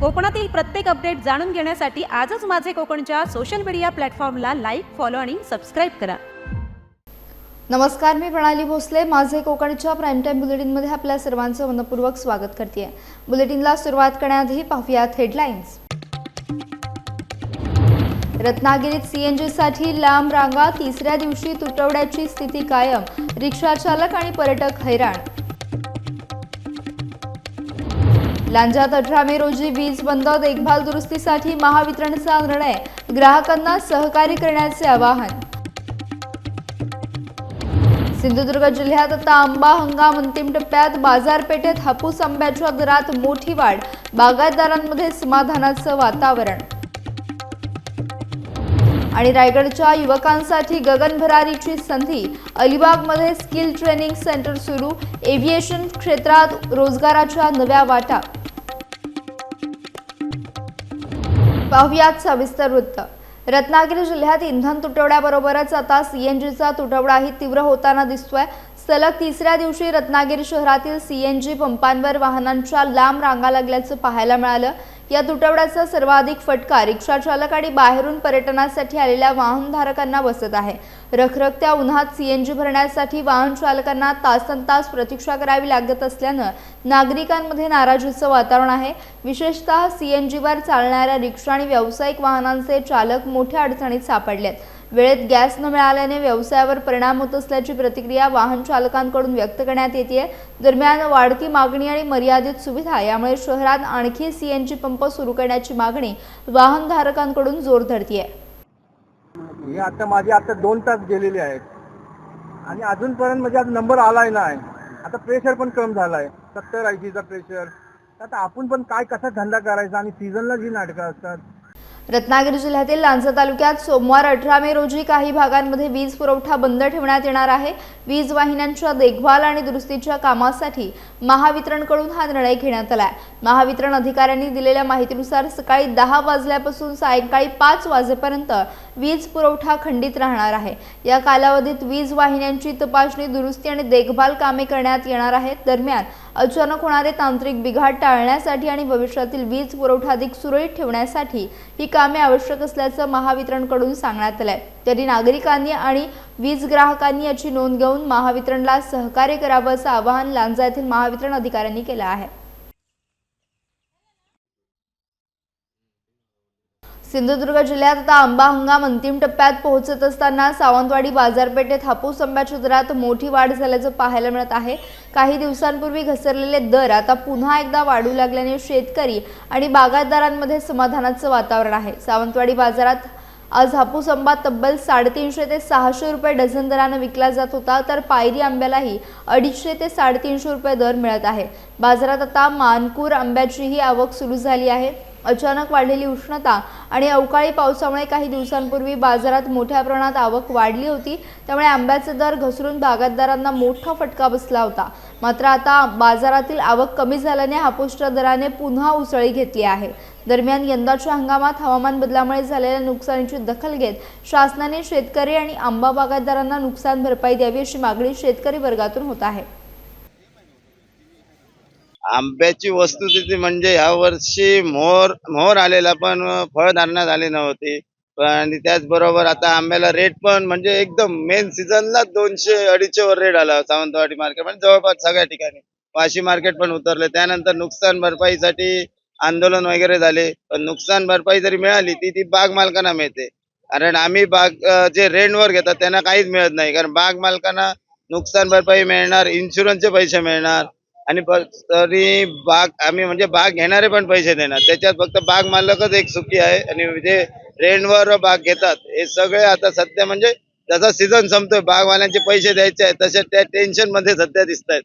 कोकणातील प्रत्येक अपडेट जाणून घेण्यासाठी आजच माझे कोकणच्या सोशल मीडिया प्लॅटफॉर्मला लाईक, फॉलो आणि सबस्क्राईब करा. नमस्कार, मी प्रणाली भोसले. माझे कोकणच्या प्राईम टाइम बुलेटिनमध्ये आपल्या सर्वांचं मनपूर्वक स्वागत करते. बुलेटिनला सुरुवात करण्याआधी पाहूयात हेडलाईन्स. रत्नागिरीत सीएनजीसाठी लांब रांगा, तिसऱ्या दिवशी तुटवड्याची स्थिती कायम, रिक्षा चालक आणि पर्यटक हैराण. लांजात 18 मे रोजी वीज बंद, देखभाल दुरुस्तीसाठी महावितरणचा निर्णय, ग्राहकांना सहकार्य करण्याचे आवाहन. सिंधुदुर्ग जिल्ह्यात आता आंबा हंगाम अंतिम टप्प्यात, बाजारपेठेत हापूस आंब्याच्या दरात मोठी वाढ, बागायतदारांमध्ये समाधानाचं वातावरण. आणि रायगडच्या युवकांसाठी गगनभरारीची संधी, अलिबागमध्ये स्किल ट्रेनिंग सेंटर सुरू, एव्हिएशन क्षेत्रात रोजगाराच्या नव्या वाटा. पाहुयात सविस्तर वृत्त. रत्नागिरी जिल्ह्यात इंधन तुटवड्याबरोबरच आता सीएनजीचा तुटवडाही तीव्र होताना दिसतोय. सलग तिसऱ्या दिवशी रत्नागिरी शहरातील सीएनजी पंपांवर वाहनांच्या लांब रांगा लागल्याचं पाहायला मिळालं. या तुटवड्याचा सर्वाधिक फटका रिक्षा चालक आणि बाहेरून पर्यटनासाठी आलेल्या वाहनधारकांना बसत आहे. रखरखत्या उन्हात सीएनजी भरण्यासाठी वाहन चालकांना तासंतास प्रतीक्षा करावी लागत असल्यानं नागरिकांमध्ये नाराजीचं वातावरण आहे. विशेषतः सीएनजीवर चालणाऱ्या रिक्षा आणि व्यावसायिक वाहनांचे चालक मोठ्या अडचणीत सापडलेत. वेळेत गॅस न मिळाल्याने व्यवसायावर परिणाम होत असल्याची प्रतिक्रिया वाहन चालकांकडून व्यक्त करण्यात येते. दरम्यान वाढती मागणी आणि मर्यादित सुविधा यामुळे शहरात आणखी सीएनजी पंप सुरू करण्याची मागणी वाहनधारकांकडून जोर धरतीये. हे आता 2 तास गेलेले आहेत आणि अजूनपर्यंत म्हणजे आज नंबर आलाय नाही. आता प्रेशर पण कम झालाय, 70-80चा प्रेशर. आता आपण पण काय कसा धंदा करायचा आणि सीझनला जी नाटकं असतात. रत्नागिरी जिल्ह्यातील लांजा तालुक्यात सोमवार 18 मे रोजी काही भागांमध्ये वीज पुरवठा बंद ठेवण्यात येणार आहे. वीज वाहिन्यांच्या देखभाल आणि दुरुस्तीच्या कामासाठी महावितरणकडून हा निर्णय घेण्यात आलाय. महावितरण अधिकाऱ्यांनी दिलेल्या माहितीनुसार सकाळी 10 वाजल्यापासून सायंकाळी 5 वाजेपर्यंत वीज पुरवठा खंडित राहणार आहे. या कालावधीत वीज वाहिन्यांची तपासणी, दुरुस्ती आणि देखभाल कामे करण्यात येणार आहेत. दरम्यान अचानक होणारे तांत्रिक बिघाड टाळण्यासाठी आणि भविष्यातील वीज पुरवठा अधिक सुरळीत ठेवण्यासाठी ही कामे आवश्यक असल्याचं महावितरणकडून सांगण्यात आलंय. तरी नागरिकांनी आणि वीज ग्राहकांनी याची नोंद घेऊन महावितरणला सहकार्य करावं असं आवाहन लांजा येथील महावितरण अधिकाऱ्यांनी केलं आहे. सिंधुदुर्ग जिल्ह्यात आता आंबा हंगाम अंतिम टप्प्यात पोहोचत असताना सावंतवाडी बाजारपेठेत हापूस आंब्याच्या दरात मोठी वाढ झाल्याचं पाहायला मिळत आहे. काही दिवसांपूर्वी घसरलेले दर आता पुन्हा एकदा वाढू लागल्याने शेतकरी आणि बागायतदारांमध्ये समाधानाचं वातावरण आहे. सावंतवाडी बाजारात आज हापूस आंबा तब्बल 350 ते 600 रुपये डझन दराने विकला जात होता, तर पायरी आंब्यालाही 250 ते 350 रुपये दर मिळत आहे. बाजारात आता मानपूर आंब्याचीही आवक सुरू झाली आहे. अचानक वाढलेली उष्णता आणि अवकाळी पावसामुळे काही दिवसांपूर्वी बाजारात मोठ्या प्रमाणात आवक वाढली होती. त्यामुळे आंब्याचे दर घसरून बागायतदारांना मोठा फटका बसला होता. मात्र आता बाजारातील आवक कमी झाल्याने हापूसच्या दराने पुन्हा उसळी घेतली आहे. दरम्यान यंदाच्या हंगामात हवामान बदलामुळे झालेल्या नुकसानीची दखल घेत शासनाने शेतकरी आणि आंबा बागायतदारांना नुकसान भरपाई द्यावी अशी मागणी शेतकरी वर्गातून होत आहे. आंब्याची वस्तुस्थिती म्हणजे या वर्षी मोहर आलेला पण फळधारणा झाली नव्हती. आणि त्याचबरोबर आता आंब्याला रेट पण म्हणजे एकदम मेन सीझनला 200-250 वर रेट आला. सावंतवाडी मार्केट म्हणजे जवळपास सगळ्या ठिकाणी, वाशी मार्केट पण उतरले. त्यानंतर नुकसान भरपाईसाठी आंदोलन वगैरे झाले, पण नुकसान भरपाई जरी मिळाली ती बाग मालकांना मिळते. कारण आम्ही बाग जे रेंटवर घेतात त्यांना काहीच मिळत नाही. कारण बाग मालकांना नुकसान भरपाई मिळणार, इन्शुरन्सचे पैसे मिळणार आणि तरी बाग आम्ही म्हणजे बाग घेणारे पण पैसे देणार. त्याच्यात फक्त बाग मालकच एक सुखी आहे. आणि जे रेंटवर बाग घेतात हे सगळे आता सध्या म्हणजे जसा सीझन संपतोय बागवाल्यांचे पैसे द्यायचे आहेत तसे त्या टेन्शन मध्ये सध्या दिसत आहेत.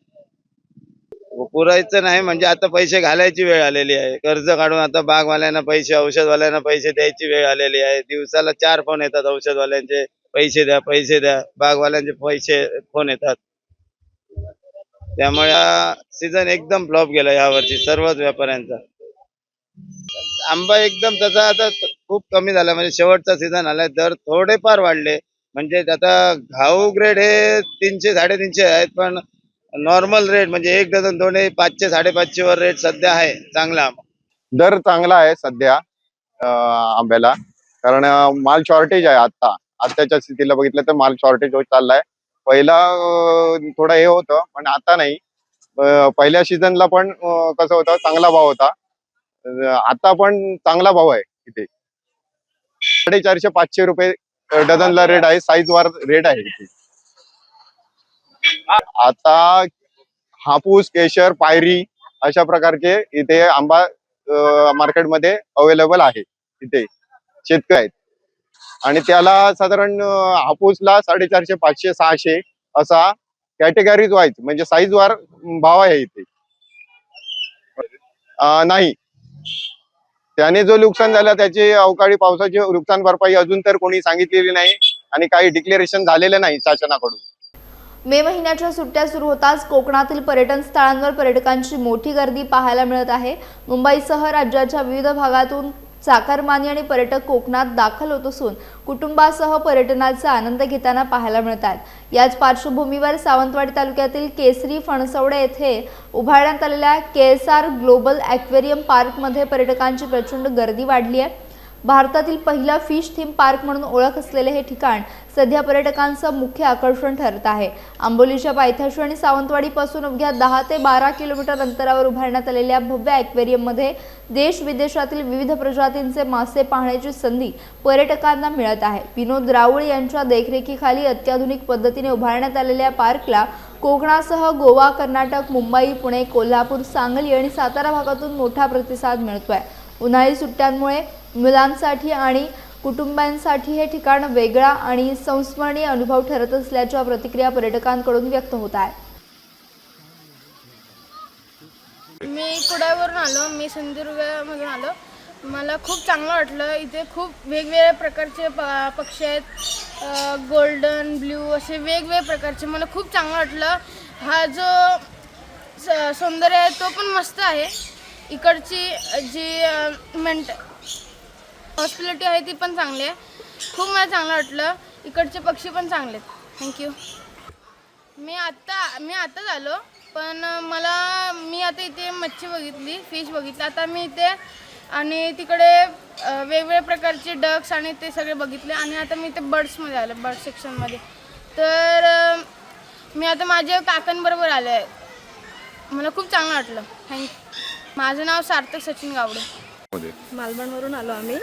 पुरायचं नाही म्हणजे आता पैसे घालायची वेळ आलेली आहे. कर्ज काढून आता बागवाल्यांना पैसे, औषधवाल्यांना पैसे द्यायची वेळ आलेली आहे. दिवसाला 4 फोन येतात औषधवाल्यांचे, पैसे द्या पैसे द्या. बागवाल्यांचे पैसे फोन येतात. त्यामुळे हा सीझन एकदम फ्लॉप गेला यावर्षी सर्वच व्यापाऱ्यांचा. आंबा एकदम तसा आता खूप कमी झाला. म्हणजे शेवटचा सीझन आलाय, दर थोडेफार वाढले. म्हणजे आता घाऊ ग्रेड हे 300-350 आहेत, पण नॉर्मल रेट म्हणजे 1 डझन 500-550 वर रेट सध्या आहे चांगला. दर चांगला आहे सध्या आंब्याला, कारण माल शॉर्टेज आहे. आत्ताच्या स्थितीला बघितलं तर माल शॉर्टेज होत चाललाय. पहिला थोडं हे होतं, पण आता नाही. पहिल्या सीझनला पण कसं होतं, चांगला भाव होता. आता पण चांगला भाव आहे इथे. 450-500 रुपये डझनला रेट आहे, साईज वर रेट आहे इथे. आता हापूस, केशर, पायरी अशा प्रकारचे इथे आंबा मार्केटमध्ये अवेलेबल आहे. इथे शेतकरी आहेत आणि त्याला साधारण हापूसला 450, 500, 600 असा कॅटेगरीज वाईज म्हणजे साईज वार भाव आहे इथे. नाही, त्याने जो नुकसान झाला त्याची अवकाळी पावसाची नुकसान भरपाई अजून तर कोणी सांगितलेली नाही आणि काही डिक्लेरेशन झालेलं नाही शासनाकडून. मे महिन्याच्या सुट्ट्या सुरू होताच कोकणातील पर्यटन स्थळांवर पर्यटकांची मोठी गर्दी पाहायला मिळत आहे. मुंबईसह राज्याच्या विविध भागातून चाकरमानी आणि पर्यटक कोकणात दाखल होत असून कुटुंबासह पर्यटनाचा आनंद घेताना पाहायला मिळतात. याच पार्श्वभूमीवर सावंतवाडी तालुक्यातील केसरी फणसवडे येथे उभारण्यात आलेल्या KSR ग्लोबल ॲक्वेरियम पार्कमध्ये पर्यटकांची प्रचंड गर्दी वाढली आहे. भारतातील पहिला फिश थीम पार्क म्हणून ओळख असलेले हे ठिकाण सध्या पर्यटकांचं मुख्य आकर्षण ठरत आहे. आंबोलीच्या पायथ्याशी आणि सावंतवाडीपासून अवघ्या 10 ते 12 किलोमीटर अंतरावर उभारण्यात आलेल्या भव्य ॲक्वेरियममध्ये देश विदेशातील विविध प्रजातींचे मासे पाहण्याची संधी पर्यटकांना मिळत आहे. विनोद राऊळ यांच्या देखरेखीखाली अत्याधुनिक पद्धतीने उभारण्यात आलेल्या पार्कला कोकणासह गोवा, कर्नाटक, मुंबई, पुणे, कोल्हापूर, सांगली आणि सातारा भागातून मोठा प्रतिसाद मिळतोय. उन्हाळी सुट्ट्यांमुळे मुलांसाठी आणि कुटुंबांसाठी हे ठिकाण वेगळा आणि संस्मरणीय अनुभव ठरत असल्याच्या प्रतिक्रिया पर्यटकांकडून व्यक्त होत आहेत. मी कुडाळवरून आलो, मी सिंधुदुर्गमधून आलो. मला खूप चांगलं वाटलं. इथे खूप वेगवेगळ्या प्रकारचे पक्षी आहेत, गोल्डन, ब्ल्यू असे वेगवेगळे प्रकारचे. मला खूप चांगलं वाटलं. हा जो सौंदर्य आहे तो पण मस्त आहे. इकडची जी हॉस्पिटॅलिटी आहे ती पण चांगली आहे. खूप मला चांगलं वाटलं. इकडचे पक्षी पण चांगले आहेत. थँक्यू. मी आत्ताच आलो, पण मी आता इथे मच्छी बघितली, फिश बघितली. आता मी इथे आणि तिकडे वेगवेगळ्या प्रकारचे डक्स आणि ते सगळे बघितले आणि आता मी इथे बर्ड्समध्ये आलो, बर्ड सेक्शनमध्ये. तर मी आता माझ्या काकांबरोबर आलो आहे. मला खूप चांगलं वाटलं. थँक्यू. माझं नाव सार्थक सचिन गावडे. मालवणवरून आलो आम्ही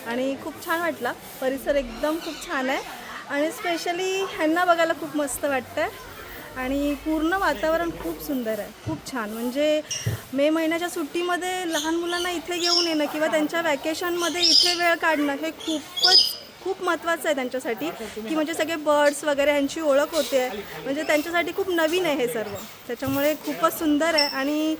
आणि खूप छान वाटला. परिसर एकदम खूप छान आहे आणि स्पेशली ह्यांना बघायला खूप मस्त वाटतं आहे आणि पूर्ण वातावरण खूप सुंदर आहे, खूप छान. म्हणजे मे महिन्याच्या सुट्टीमध्ये लहान मुलांना इथे घेऊन येणं किंवा त्यांच्या वॅकेशनमध्ये इथे वेळ काढणं हे खूप महत्त्वाचं आहे त्यांच्यासाठी, की म्हणजे सगळे बर्ड्स वगैरे ह्यांची ओळख होते आहे. म्हणजे त्यांच्यासाठी खूप नवीन आहे हे सर्व, त्याच्यामुळे खूपच सुंदर आहे. आणि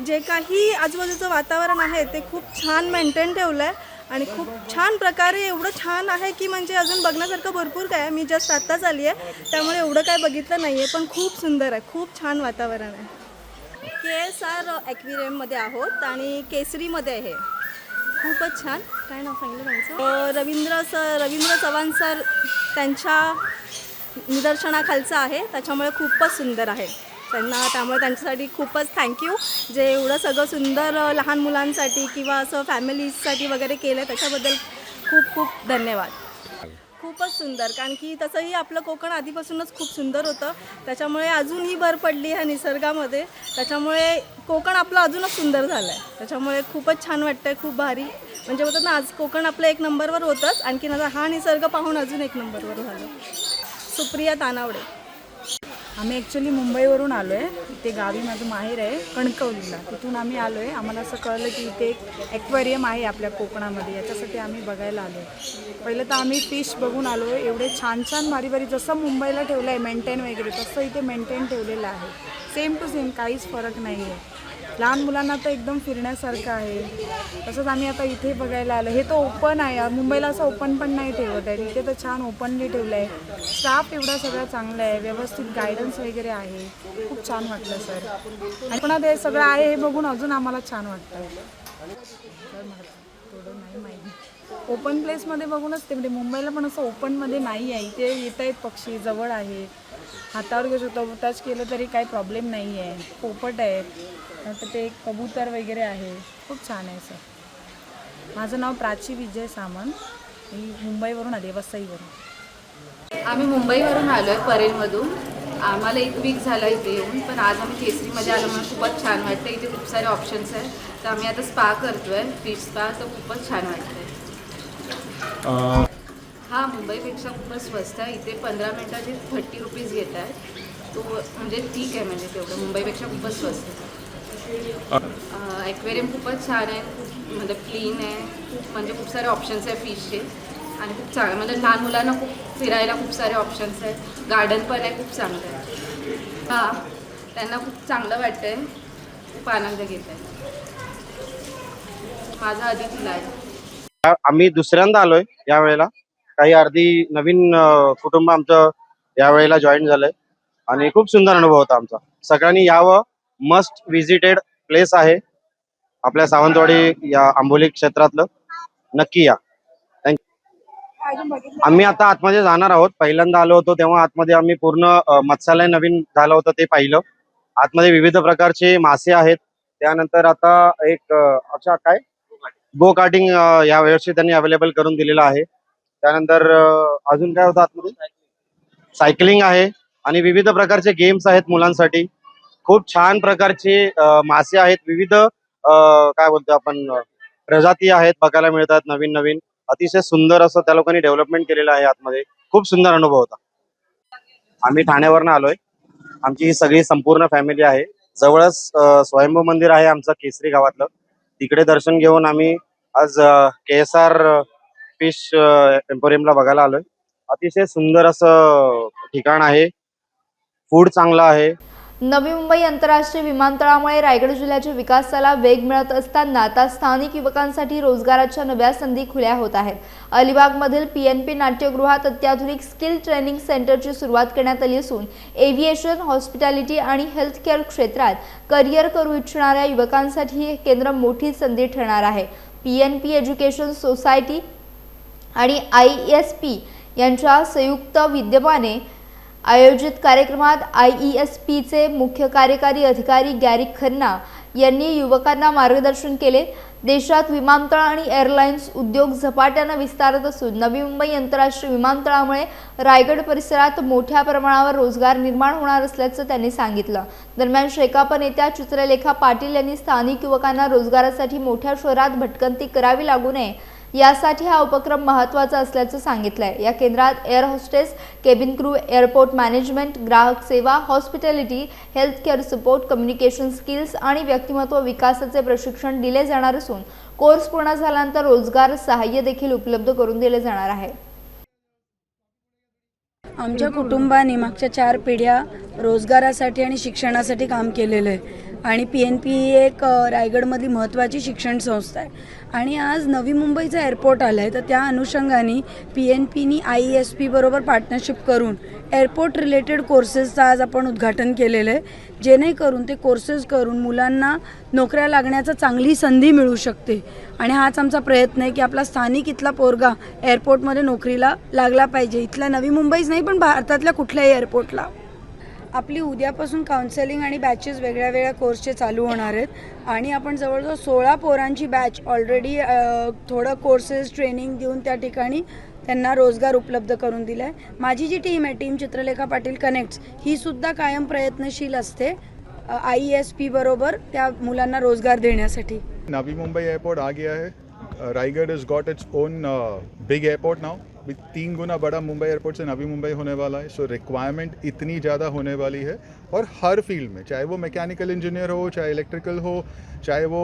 जे काही आजूबाजूचं वातावरण आहे ते खूप छान मेंटेन ठेवलं आहे आणि खूप छान प्रकारे एवढं छान आहे की म्हणजे अजून बघण्यासारखं भरपूर काय आहे. मी जस्ट आत्ताच आली आहे त्यामुळे एवढं काय बघितलं नाही आहे, पण खूप सुंदर आहे, खूप छान वातावरण आहे. KSR ॲक्वेरियममध्ये आहोत आणि केसरीमध्ये आहे. खूपच छान. काय नाव सांगितलं त्यांचं? रवींद्र चव्हाण सर त्यांच्या निदर्शनाखालचं आहे, त्याच्यामुळे खूपच सुंदर आहे. त्यामुळे त्यांच्यासाठी खूपच थँक्यू, जे एवढं सगळं सुंदर लहान मुलांसाठी किंवा असं फॅमिलीजसाठी वगैरे केलं आहे त्याच्याबद्दल खूप खूप धन्यवाद. खूपच सुंदर, कारण की तसंही आपलं कोकण आधीपासूनच खूप सुंदर होतं, त्याच्यामुळे अजूनही भर पडली ह्या निसर्गामध्ये, त्याच्यामुळे कोकण आपलं अजूनच सुंदर झालं आहे. त्याच्यामुळे खूपच छान वाटतं आहे, खूप भारी. म्हणजे बोलतात ना, आज कोकण आपलं 1 नंबरवर होतंच, आणखीन आता हा निसर्ग पाहून अजून 1 नंबरवर झालं. सुप्रिया तानावडे. आम्ही ॲक्च्युली मुंबईवरून आलो आहे. इथे गावी माझं माहेर आहे कणकवलीला, तिथून आम्ही आलो आहे. आम्हाला असं कळलं की इथे एक ॲक्वेरियम आहे आपल्या कोकणामध्ये, याच्यासाठी आम्ही बघायला आलो आहे. पहिलं तर आम्ही फिश बघून आलो आहे. एवढे छान छान भारी भारी, जसं मुंबईला ठेवलं आहे मेंटेन वगैरे तसं इथे मेंटेन ठेवलेलं आहे. सेम टू सेम, काहीच फरक नाही आहे. लहान मुलांना तर एकदम फिरण्यासारखं आहे. तसंच आम्ही आता इथे बघायला आलो. हे तर ओपन आहे, मुंबईला असं ओपन पण नाही ठेवत आहे, इथे तर छान ओपनली ठेवलं आहे. स्टाफ एवढा सगळं चांगलं आहे, व्यवस्थित गायडन्स वगैरे आहे. खूप छान वाटलं सर. आणि पुन्हा ते सगळं आहे हे बघून अजून आम्हाला छान वाटतं. थोडं नाही माहिती, ओपन प्लेसमध्ये बघूनच ते, म्हणजे मुंबईला पण असं ओपनमध्ये नाही आहे. इथे येत आहेत पक्षी, जवळ आहे, हातावर घेऊ शकतो, टच केलं तरी काही प्रॉब्लेम नाही आहे. पोपट आहेत, तर ते कबूतर वगैरे आहे. खूप छान आहे सर. माझं नाव प्राची विजय सामंत, मी मुंबईवरून आले, वसईवरून. आम्ही मुंबईवरून आलो आहे, परेलमधून. आम्हाला 1 वीक झाला इथे येऊन, पण आज आम्ही केसरीमध्ये आलो म्हणून खूपच छान वाटतं. इथे खूप सारे ऑप्शन्स आहेत, तर आम्ही आता स्पा करतो आहे, फिश स्पा, तर खूपच छान वाटतं आहे. हा मुंबईपेक्षा खूपच स्वस्त आहे. इथे 15 मिनटाचे 30 रुपीज घेत आहेत, तो म्हणजे ठीक आहे, म्हणजे तेवढं मुंबईपेक्षा खूपच स्वस्त आहे. ॲक्वेरियम खूपच छान आहे, खूप म्हणजे क्लीन आहे, खूप सारे ऑप्शन्स आहे फिशचे, आणि खूप चांगलं म्हणजे लहान मुलांना खूप फिरायला खूप सारे ऑप्शन्स आहेत. गार्डन पण आहे, खूप चांगलं आहे. हां, त्यांना खूप चांगलं वाटतं आहे, खूप आनंद घेत आहे. माझा अदितीला आहे. आम्ही दुसऱ्यांदा आलोय यावेळेला. काही अर्धी नवीन कुटुंब आमचं यावेळेला जॉईन झालंय आणि खूप सुंदर अनुभव होता आमचा. सगळ्यांनी यावं, मस्ट विजिटेड प्लेस आहे आपल्या सावंतवाडी या आंबोली क्षेत्रातलं. नक्की या. आम्ही आता आतमध्ये जाणार आहोत. पहिल्यांदा आलो होतो तेव्हा आतमध्ये आम्ही पूर्ण मत्स्यालय नवीन झालं होतं ते पाहिलं. आतमध्ये विविध प्रकारचे मासे आहेत. त्यानंतर आता एक अच्छा काय गो कार्टिंग या वर्षी त्यांनी अवेलेबल करून दिलेलं आहे. त्यानंतर अजून काय होतं आतमध्ये, सायकलिंग आहे आणि विविध प्रकारचे गेम्स आहेत मुलांसाठी. खूप छान प्रकारचे मासे आहेत, विविध काय बोलतो आपण प्रजाती आहेत बघायला मिळतात नवीन नवीन. अतिशय सुंदर असं त्या लोकांनी डेव्हलपमेंट केलेलं आहे आतमध्ये. खूप सुंदर अनुभव होता. आम्ही ठाण्यावरनं आलोय. आमची ही सगळी संपूर्ण फॅमिली आहे. जवळच स्वयंभू मंदिर आहे आमचं केसरी गावातलं, तिकडे दर्शन घेऊन आम्ही आज KSR फिश एम्पोरियमला बघायला आलोय. अतिशय सुंदर असं ठिकाण आहे, फूड चांगलं आहे. नवी मुंबई आंतरराष्ट्रीय विमानतळामुळे रायगड जिल्ह्याच्या विकासाला वेग मिळत असताना आता स्थानिक युवकांसाठी रोजगाराच्या नव्या संधी खुल्या होत आहेत. अलिबागमधील PNP नाट्यगृहात अत्याधुनिक स्किल ट्रेनिंग सेंटरची सुरुवात करण्यात आली असून एव्हिएशन, हॉस्पिटॅलिटी आणि हेल्थ केअर क्षेत्रात करिअर करू इच्छिणाऱ्या युवकांसाठी हे केंद्र मोठी संधी ठरणार आहे. PNP एज्युकेशन सोसायटी आणि IESP यांच्या संयुक्त विद्यमाने आयोजित कार्यक्रमात IESPचे मुख्य कार्यकारी अधिकारी गॅरी खन्ना यांनी युवकांना मार्गदर्शन केले. देशात विमानतळ आणि एअरलाइन्स उद्योग झपाट्याने विस्तारत असून नवी मुंबई आंतरराष्ट्रीय विमानतळामुळे रायगड परिसरात मोठ्या प्रमाणावर रोजगार निर्माण होणार असल्याचं त्यांनी सांगितलं. दरम्यान शेकाप नेत्या चित्रलेखा पाटील यांनी स्थानिक युवकांना रोजगारासाठी मोठ्या शहरात भटकंती करावी लागू नये यासाठी हा उपक्रम महत्त्वाचा असल्याचं सांगितलंय. या केंद्रात air hostess, cabin crew, airport management, ग्राहक सेवा, hospitality, health care support, communication skills आणि व्यक्तिमत्व विकासाचे प्रशिक्षण दिले जाणार असून कोर्स पूर्ण झाल्यानंतर रोजगार सहाय्य देखील उपलब्ध करून दिले जाणार आहे. आमच्या कुटुंबाने मागच्या 4 पिढ्या रोजगारासाठी आणि शिक्षणासाठी काम केलेलं आहे आणि PNP ही एक रायगडमधली महत्त्वाची शिक्षण संस्था आहे आणि आज नवी मुंबईचा एअरपोर्ट आला आहे, तर त्या अनुषंगाने PNPनी IESP बरोबर पार्टनरशिप करून एअरपोर्ट रिलेटेड कोर्सेसचं आज आपण उद्घाटन केलेलं आहे, जेणेकरून ते कोर्सेस करून मुलांना नोकऱ्या लागण्याचा चांगली संधी मिळू शकते. आणि हाच आमचा प्रयत्न आहे की आपला स्थानिक इथला पोरगा एअरपोर्टमध्ये नोकरीला लागला पाहिजे. इथल्या नवी मुंबईच नाही पण भारतातल्या कुठल्याही एअरपोर्टला. आपली उद्यापासून काउन्सेलिंग आणि बॅचेस वेगळ्या वेगळ्या कोर्सचे चालू होणार आहेत आणि आपण जवळजवळ 16 पोरांची बॅच ऑलरेडी थोडं कोर्सेस ट्रेनिंग देऊन त्या ठिकाणी त्यांना रोजगार उपलब्ध करून दिला आहे. माझी जी टीम आहे, टीम चित्रलेखा पाटील कनेक्ट्स, ही सुद्धा कायम प्रयत्नशील असते IESP बरोबर त्या मुलांना रोजगार देण्यासाठी. नवी मुंबई एयरपोर्ट आ गया है. Raigarh has got its own big airport now. 3 गुना बड़ा मुंबई एयरपोर्ट से नवी मुंबई होने वाला है. सो रिक्वायरमेंट इतनी ज़्यादा होने वाली है और हर फील्ड में, चाहे वो मैकेनिकल इंजीनियर हो, चाहे इलेक्ट्रिकल हो, चाहे वो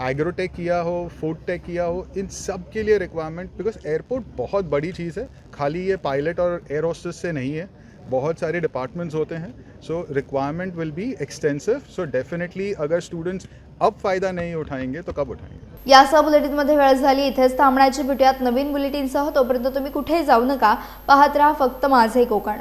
एग्रोटेक किया हो, फूड टेक किया हो, इन सब के लिए रिक्वायरमेंट, बिकॉज एयरपोर्ट बहुत बड़ी चीज़ है. खाली ये पायलट और एयर होस्टेस से नहीं है, बहुत सारे डिपार्टमेंट्स होते हैं. So requirement will be extensive. So definitely अगर स्टूडेंट्स अब फ़ायदा नहीं उठाएंगे तो कब उठाएंगे. यासह बुलेटिनमध्ये वेळ झाली. इथेच थांबण्याची. भेटूयात नवीन बुलेटिनसह. तोपर्यंत तुम्ही कुठेही जाऊ नका. पाहत राहा फक्त माझे कोकण.